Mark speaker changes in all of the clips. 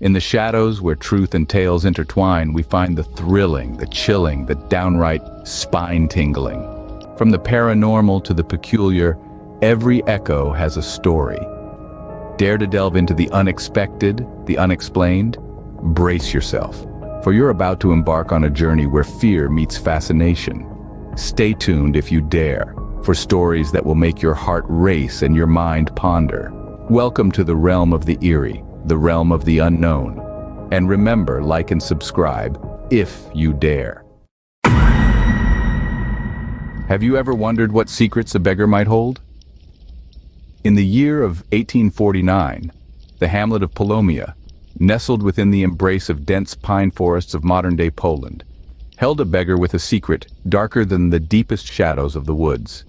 Speaker 1: In the shadows where truth and tales intertwine, we find the thrilling, the chilling, the downright spine-tingling. From the paranormal to the peculiar, every echo has a story. Dare to delve into the unexpected, the unexplained? Brace yourself, for you're about to embark on a journey where fear meets fascination. Stay tuned if you dare, for stories that will make your heart race and your mind ponder. Welcome to the realm of the eerie, the realm of the unknown. And remember, like and subscribe, if you dare. Have you ever wondered what secrets a beggar might hold? In the year of 1849, the hamlet of Polomia, nestled within the embrace of dense pine forests of modern-day Poland, held a beggar with a secret darker than the deepest shadows of the woods.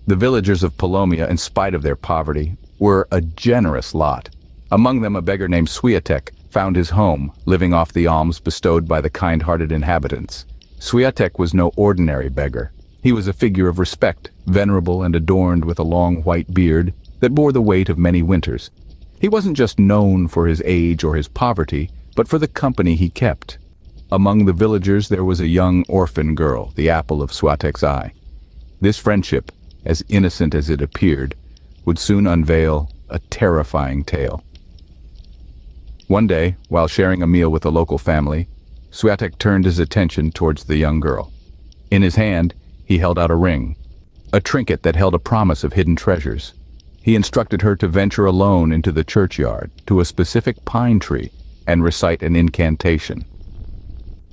Speaker 1: The villagers of Polomia, in spite of their poverty, were a generous lot. Among them, a beggar named Swiatek found his home, living off the alms bestowed by the kind-hearted inhabitants. Swiatek was no ordinary beggar. He was a figure of respect, venerable and adorned with a long white beard that bore the weight of many winters. He wasn't just known for his age or his poverty, but for the company he kept. Among the villagers there was a young orphan girl, the apple of Swiatek's eye. This friendship, as innocent as it appeared, would soon unveil a terrifying tale. One day, while sharing a meal with a local family, Swiatek turned his attention towards the young girl. In his hand, he held out a ring, a trinket that held a promise of hidden treasures. He instructed her to venture alone into the churchyard, to a specific pine tree, and recite an incantation.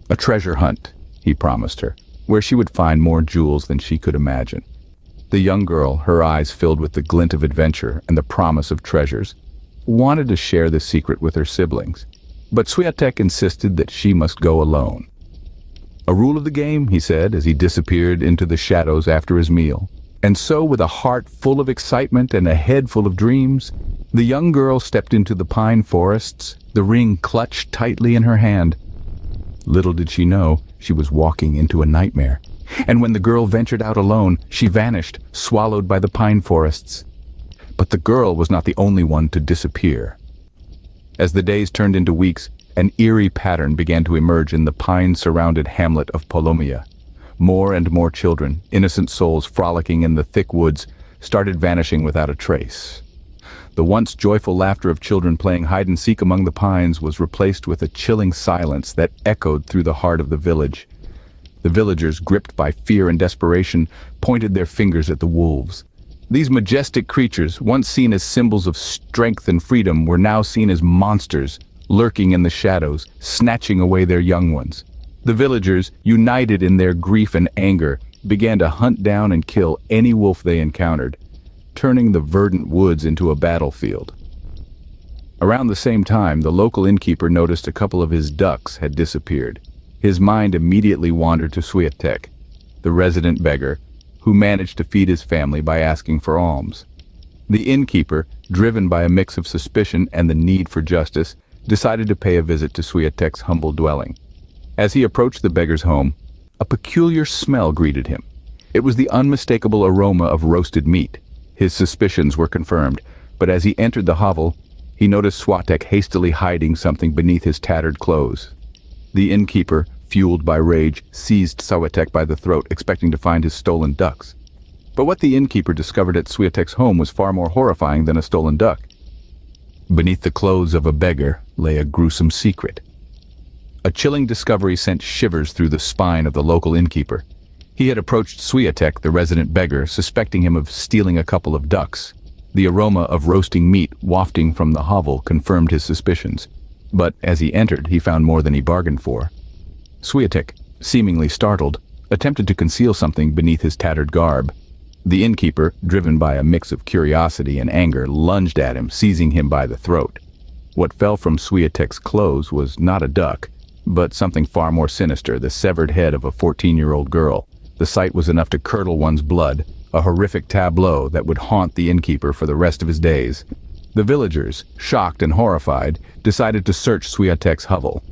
Speaker 1: A treasure hunt, he promised her, where she would find more jewels than she could imagine. The young girl, her eyes filled with the glint of adventure and the promise of treasures, wanted to share the secret with her siblings, but Swiatek insisted that she must go alone. A rule of the game, he said as he disappeared into the shadows after his meal. And so, with a heart full of excitement and a head full of dreams, the young girl stepped into the pine forests, the ring clutched tightly in her hand. Little did she know, she was walking into a nightmare. And when the girl ventured out alone, she vanished, swallowed by the pine forests. But the girl was not the only one to disappear. As the days turned into weeks, an eerie pattern began to emerge in the pine-surrounded hamlet of Polomia. More and more children, innocent souls frolicking in the thick woods, started vanishing without a trace. The once joyful laughter of children playing hide-and-seek among the pines was replaced with a chilling silence that echoed through the heart of the village. The villagers, gripped by fear and desperation, pointed their fingers at the wolves. These majestic creatures, once seen as symbols of strength and freedom, were now seen as monsters, lurking in the shadows, snatching away their young ones. The villagers, united in their grief and anger, began to hunt down and kill any wolf they encountered, turning the verdant woods into a battlefield. Around the same time, the local innkeeper noticed a couple of his ducks had disappeared. His mind immediately wandered to Swiatek, the resident beggar, who managed to feed his family by asking for alms. The innkeeper, driven by a mix of suspicion and the need for justice, decided to pay a visit to Swiatek's humble dwelling. As he approached the beggar's home, a peculiar smell greeted him. It was the unmistakable aroma of roasted meat. His suspicions were confirmed, but as he entered the hovel, he noticed Swiatek hastily hiding something beneath his tattered clothes. The innkeeper, fueled by rage, seized Swiatek by the throat, expecting to find his stolen ducks. But what the innkeeper discovered at Swiatek's home was far more horrifying than a stolen duck. Beneath the clothes of a beggar lay a gruesome secret. A chilling discovery sent shivers through the spine of the local innkeeper. He had approached Swiatek, the resident beggar, suspecting him of stealing a couple of ducks. The aroma of roasting meat wafting from the hovel confirmed his suspicions. But as he entered, he found more than he bargained for. Swiatek, seemingly startled, attempted to conceal something beneath his tattered garb. The innkeeper, driven by a mix of curiosity and anger, lunged at him, seizing him by the throat. What fell from Swiatek's clothes was not a duck, but something far more sinister, the severed head of a 14-year-old girl. The sight was enough to curdle one's blood, a horrific tableau that would haunt the innkeeper for the rest of his days. The villagers, shocked and horrified, decided to search Swiatek's hovel.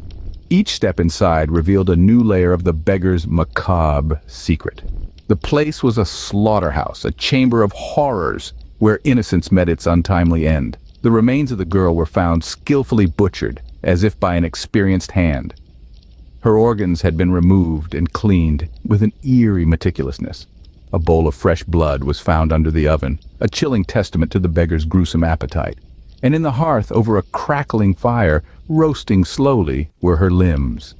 Speaker 1: Each step inside revealed a new layer of the beggar's macabre secret. The place was a slaughterhouse, a chamber of horrors, where innocence met its untimely end. The remains of the girl were found skillfully butchered, as if by an experienced hand. Her organs had been removed and cleaned with an eerie meticulousness. A bowl of fresh blood was found under the oven, a chilling testament to the beggar's gruesome appetite. And in the hearth, over a crackling fire, roasting slowly, were her limbs.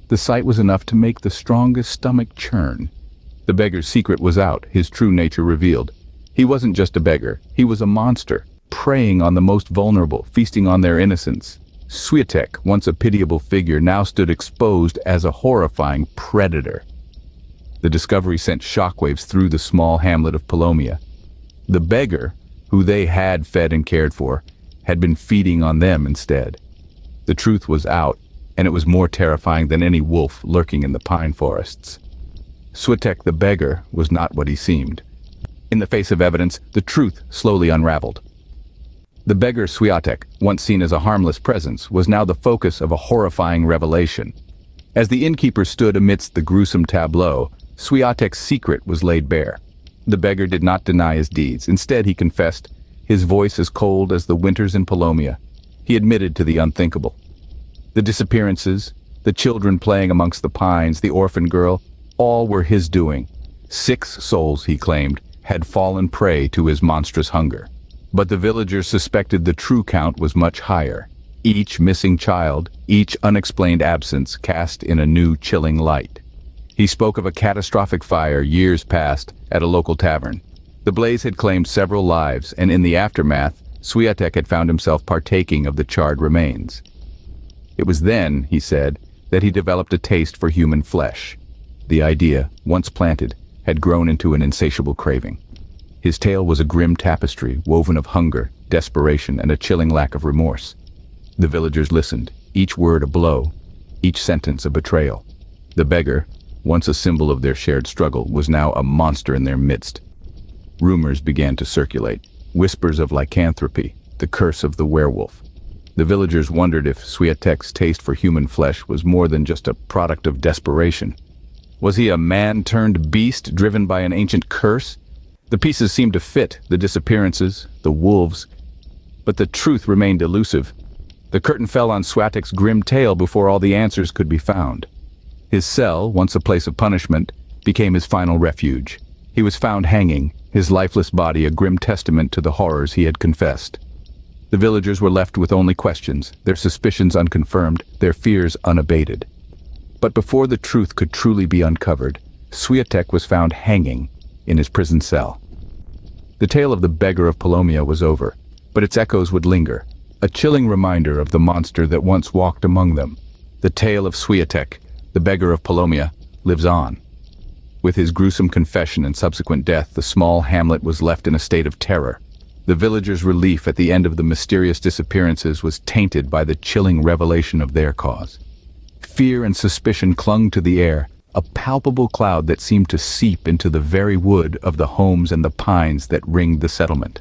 Speaker 1: The sight was enough to make the strongest stomach churn. The beggar's secret was out, his true nature revealed. He wasn't just a beggar, he was a monster, preying on the most vulnerable, feasting on their innocence. Swiatek, once a pitiable figure, now stood exposed as a horrifying predator. The discovery sent shockwaves through the small hamlet of Polomia. The beggar, who they had fed and cared for, had been feeding on them instead. The truth was out, and it was more terrifying than any wolf lurking in the pine forests. Swiatek the beggar was not what he seemed. In the face of evidence, the truth slowly unraveled. The beggar Swiatek, once seen as a harmless presence, was now the focus of a horrifying revelation. As the innkeeper stood amidst the gruesome tableau, Swiatek's secret was laid bare. The beggar did not deny his deeds. Instead, he confessed, his voice as cold as the winters in Polomia. He admitted to the unthinkable. The disappearances, the children playing amongst the pines, the orphan girl, all were his doing. 6 souls, he claimed, had fallen prey to his monstrous hunger. But the villagers suspected the true count was much higher. Each missing child, each unexplained absence cast in a new chilling light. He spoke of a catastrophic fire years past at a local tavern. The blaze had claimed several lives, and in the aftermath, Swiatek had found himself partaking of the charred remains. It was then, he said, that he developed a taste for human flesh. The idea, once planted, had grown into an insatiable craving. His tale was a grim tapestry woven of hunger, desperation, and a chilling lack of remorse. The villagers listened, each word a blow, each sentence a betrayal. The beggar, once a symbol of their shared struggle, was now a monster in their midst. Rumors began to circulate, whispers of lycanthropy, the curse of the werewolf. The villagers wondered if Swiatek's taste for human flesh was more than just a product of desperation. Was he a man-turned-beast driven by an ancient curse? The pieces seemed to fit, the disappearances, the wolves, but the truth remained elusive. The curtain fell on Swiatek's grim tale before all the answers could be found. His cell, once a place of punishment, became his final refuge. He was found hanging, his lifeless body a grim testament to the horrors he had confessed. The villagers were left with only questions, their suspicions unconfirmed, their fears unabated. But before the truth could truly be uncovered, Swiatek was found hanging in his prison cell. The tale of the beggar of Polomia was over, but its echoes would linger, a chilling reminder of the monster that once walked among them. The tale of Swiatek, the beggar of Polomia, lives on. With his gruesome confession and subsequent death, the small hamlet was left in a state of terror. The villagers' relief at the end of the mysterious disappearances was tainted by the chilling revelation of their cause. Fear and suspicion clung to the air, a palpable cloud that seemed to seep into the very wood of the homes and the pines that ringed the settlement.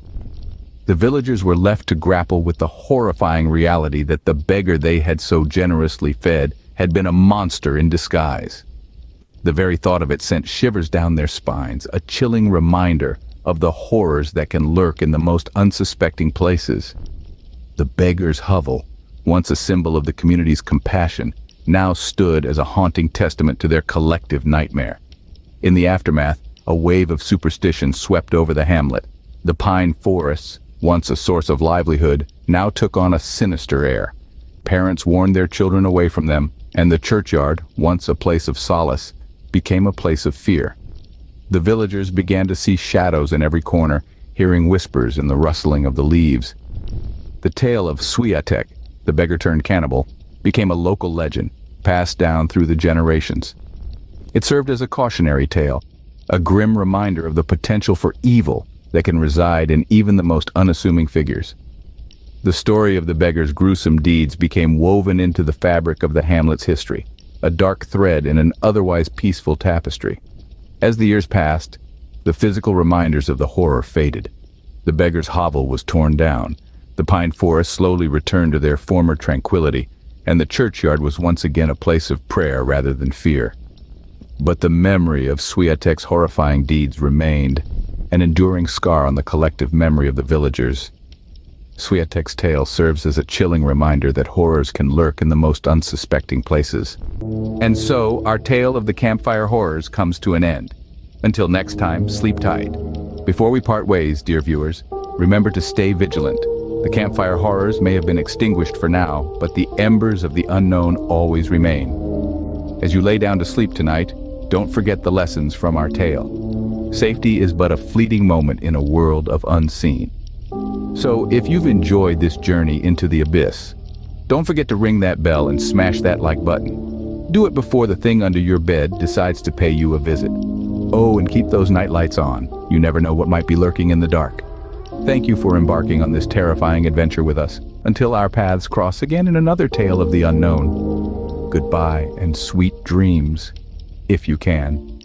Speaker 1: The villagers were left to grapple with the horrifying reality that the beggar they had so generously fed had been a monster in disguise. The very thought of it sent shivers down their spines, a chilling reminder of the horrors that can lurk in the most unsuspecting places. The beggar's hovel, once a symbol of the community's compassion, now stood as a haunting testament to their collective nightmare. In the aftermath, a wave of superstition swept over the hamlet. The pine forests, once a source of livelihood, now took on a sinister air. Parents warned their children away from them, and the churchyard, once a place of solace, became a place of fear. The villagers began to see shadows in every corner, hearing whispers in the rustling of the leaves. The tale of Swiatek, the beggar-turned-cannibal, became a local legend, passed down through the generations. It served as a cautionary tale, a grim reminder of the potential for evil that can reside in even the most unassuming figures. The story of the beggar's gruesome deeds became woven into the fabric of the hamlet's history, a dark thread in an otherwise peaceful tapestry. As the years passed, the physical reminders of the horror faded. The beggar's hovel was torn down, the pine forests slowly returned to their former tranquility, and the churchyard was once again a place of prayer rather than fear. But the memory of Swiatek's horrifying deeds remained, an enduring scar on the collective memory of the villagers. Swiatek's tale serves as a chilling reminder that horrors can lurk in the most unsuspecting places. And so, our tale of the Campfire Horrors comes to an end. Until next time, sleep tight. Before we part ways, dear viewers, remember to stay vigilant. The Campfire Horrors may have been extinguished for now, but the embers of the unknown always remain. As you lay down to sleep tonight, don't forget the lessons from our tale. Safety is but a fleeting moment in a world of unseen. So, if you've enjoyed this journey into the abyss, don't forget to ring that bell and smash that like button. Do it before the thing under your bed decides to pay you a visit. Oh, and keep those night lights on. You never know what might be lurking in the dark. Thank you for embarking on this terrifying adventure with us. Until our paths cross again in another tale of the unknown. Goodbye and sweet dreams, if you can.